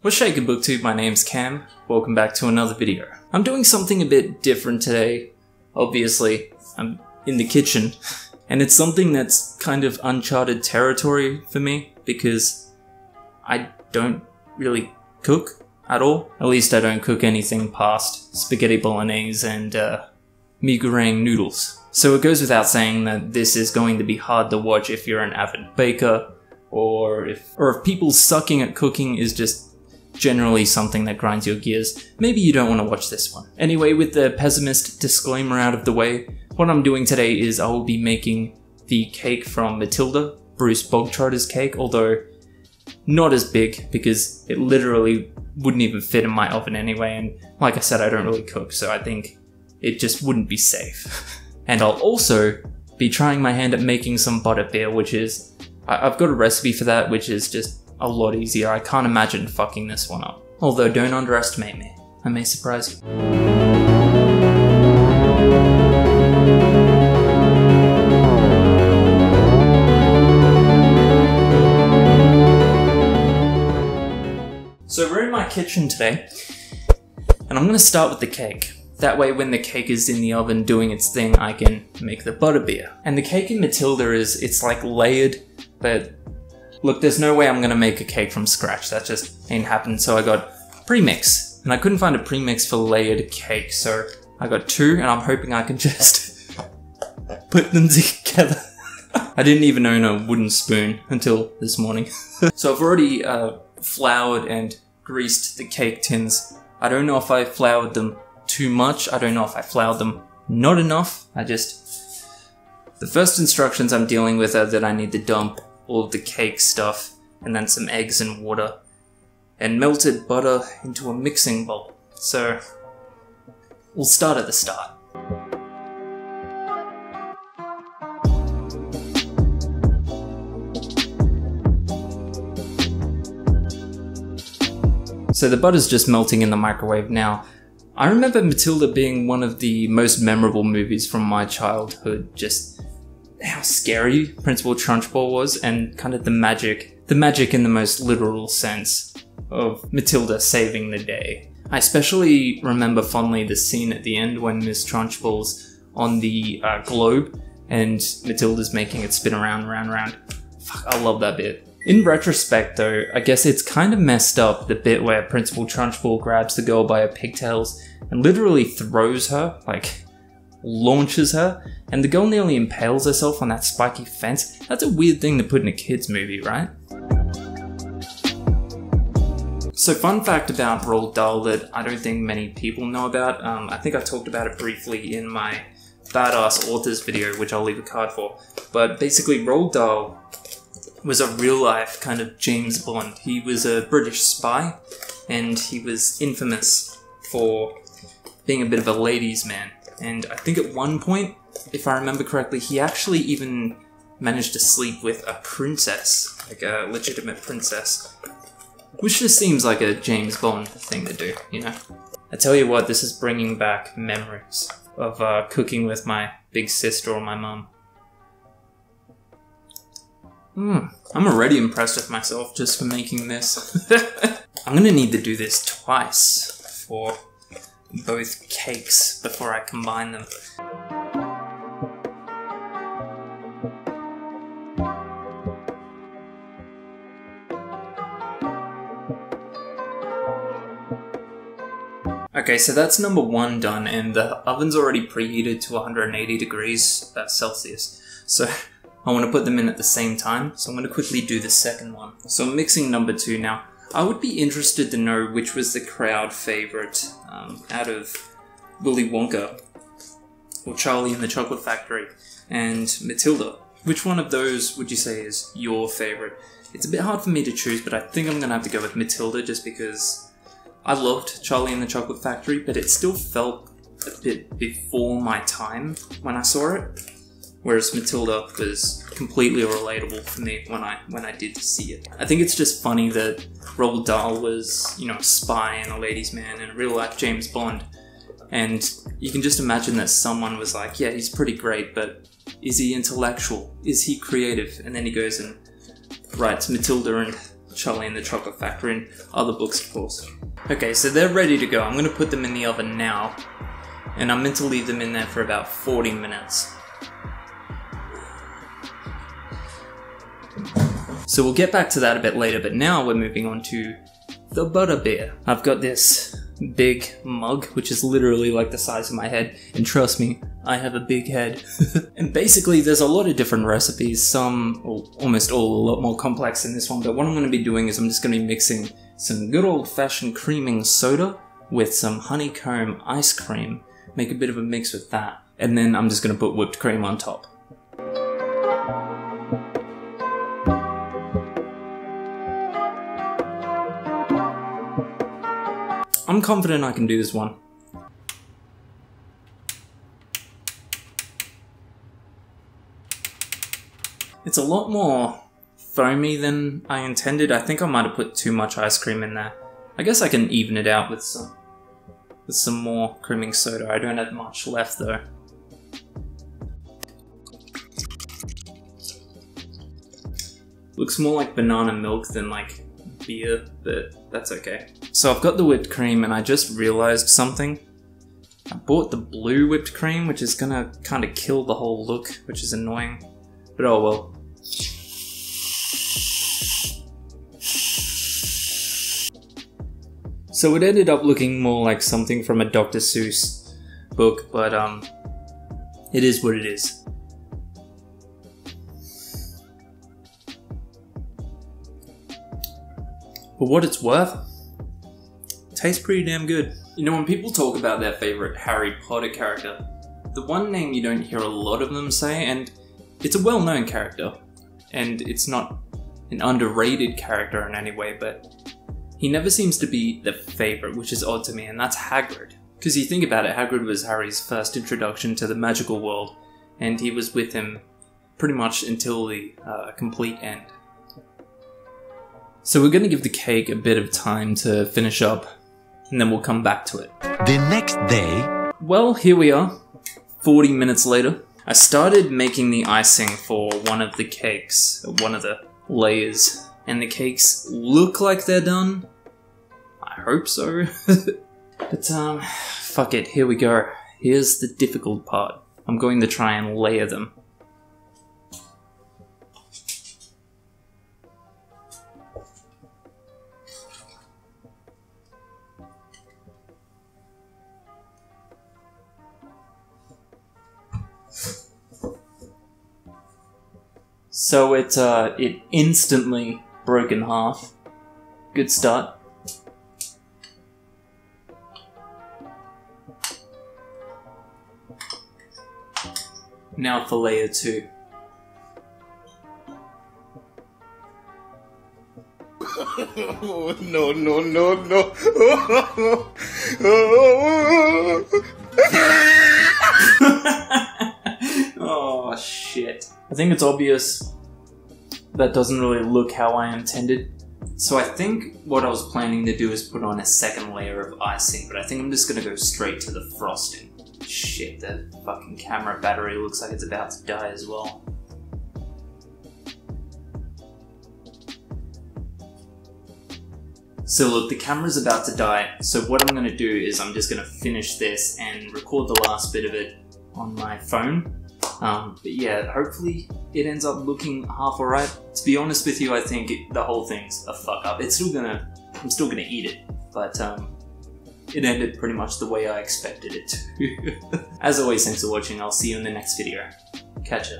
What's shaking booktube, my name's Cam, welcome back to another video. I'm doing something a bit different today. Obviously, I'm in the kitchen, and it's something that's kind of uncharted territory for me, because I don't really cook at all. At least I don't cook anything past spaghetti bolognese and mi goreng noodles. So it goes without saying that this is going to be hard to watch if you're an avid baker, or if people sucking at cooking is just generally something that grinds your gears. Maybe you don't want to watch this one. Anyway, with the pessimist disclaimer out of the way, what I'm doing today is I will be making the cake from Matilda, Bruce Bogtrotter's cake, although not as big because it literally wouldn't even fit in my oven anyway, and like I said, I don't really cook, so I think it just wouldn't be safe. And I'll also be trying my hand at making some Butterbeer, which is, I've got a recipe for that, which is just a lot easier. I can't imagine fucking this one up. Although don't underestimate me, I may surprise you. So we're in my kitchen today, and I'm gonna start with the cake. That way when the cake is in the oven doing its thing, I can make the Butterbeer. And the cake in Matilda it's like layered, but look, there's no way I'm gonna make a cake from scratch. That just ain't happening. So I got premix, and I couldn't find a premix for layered cake, so I got two, and I'm hoping I can just put them together. I didn't even own a wooden spoon until this morning. So I've already floured and greased the cake tins. I don't know if I floured them too much. I don't know if I floured them not enough. The first instructions I'm dealing with are that I need to dump all of the cake stuff, and then some eggs and water, and melted butter into a mixing bowl. So we'll start at the start. So the butter's just melting in the microwave now. I remember Matilda being one of the most memorable movies from my childhood, just how scary Principal Trunchbull was, and kind of the magic in the most literal sense of Matilda saving the day. I especially remember fondly the scene at the end when Miss Trunchbull's on the globe and Matilda's making it spin around, round, round. Fuck, I love that bit. In retrospect though, I guess it's kind of messed up, the bit where Principal Trunchbull grabs the girl by her pigtails and literally throws her, like launches her, and the girl nearly impales herself on that spiky fence. That's a weird thing to put in a kid's movie, right? So fun fact about Roald Dahl that I don't think many people know about, I think I talked about it briefly in my Badass Authors video, which I'll leave a card for, but basically Roald Dahl was a real life kind of James Bond. He was a British spy, and he was infamous for being a bit of a ladies' man. And I think at one point, if I remember correctly, he actually even managed to sleep with a princess, like a legitimate princess. Which just seems like a James Bond thing to do, you know? I tell you what, this is bringing back memories of cooking with my big sister or my mum. I'm already impressed with myself just for making this. I'm gonna need to do this twice for both cakes before I combine them. Okay, so that's number one done, and the oven's already preheated to 180 degrees Celsius. So I want to put them in at the same time, so I'm going to quickly do the second one. So I'm mixing number two now. I would be interested to know which was the crowd favourite out of Willy Wonka, or Charlie and the Chocolate Factory, and Matilda. Which one of those would you say is your favourite? It's a bit hard for me to choose, but I think I'm going to have to go with Matilda just because I loved Charlie and the Chocolate Factory, but it still felt a bit before my time when I saw it. Whereas Matilda was completely relatable for me when I did see it. I think it's just funny that Roald Dahl was, you know, a spy and a ladies' man and a real life James Bond. And you can just imagine that someone was like, yeah, he's pretty great, but is he intellectual? Is he creative? And then he goes and writes Matilda and Charlie and the Chocolate Factory and other books, of course. Okay, so they're ready to go. I'm going to put them in the oven now, and I'm meant to leave them in there for about 40 minutes. So we'll get back to that a bit later, but now we're moving on to the Butterbeer. I've got this big mug, which is literally like the size of my head, and trust me, I have a big head. And basically there's a lot of different recipes, some, or almost all, a lot more complex than this one, but what I'm going to be doing is I'm just going to be mixing some good old-fashioned creaming soda with some honeycomb ice cream, make a bit of a mix with that, and then I'm just going to put whipped cream on top. I'm confident I can do this one. It's a lot more foamy than I intended. I think I might have put too much ice cream in there. I guess I can even it out with some more creaming soda. I don't have much left though. Looks more like banana milk than like beer, but that's okay. So I've got the whipped cream and I just realized something. I bought the blue whipped cream, which is gonna kind of kill the whole look, which is annoying, but oh well. So it ended up looking more like something from a Dr. Seuss book, but it is what it is. For what it's worth, it tastes pretty damn good. You know, when people talk about their favorite Harry Potter character, the one name you don't hear a lot of them say, and it's a well-known character, and it's not an underrated character in any way, but he never seems to be the favorite, which is odd to me, and that's Hagrid. Because you think about it, Hagrid was Harry's first introduction to the magical world, and he was with him pretty much until the complete end. So we're going to give the cake a bit of time to finish up, and then we'll come back to it. The next day... Well, here we are, 40 minutes later. I started making the icing for one of the cakes, one of the layers, and the cakes look like they're done. I hope so. But fuck it, here we go. Here's the difficult part. I'm going to try and layer them. So it instantly broke in half. Good start. Now for layer 2. No, no, no, no. Oh shit. I think it's obvious that doesn't really look how I intended. So I think what I was planning to do is put on a second layer of icing, but I think I'm just gonna go straight to the frosting. Shit, the fucking camera battery looks like it's about to die as well. So look, the camera's about to die, so what I'm gonna do is I'm just gonna finish this and record the last bit of it on my phone. But yeah, hopefully it ends up looking half alright. To be honest with you, I think the whole thing's a fuck up. I'm still gonna eat it, but it ended pretty much the way I expected it to. As always, thanks for watching. I'll see you in the next video. Catch ya.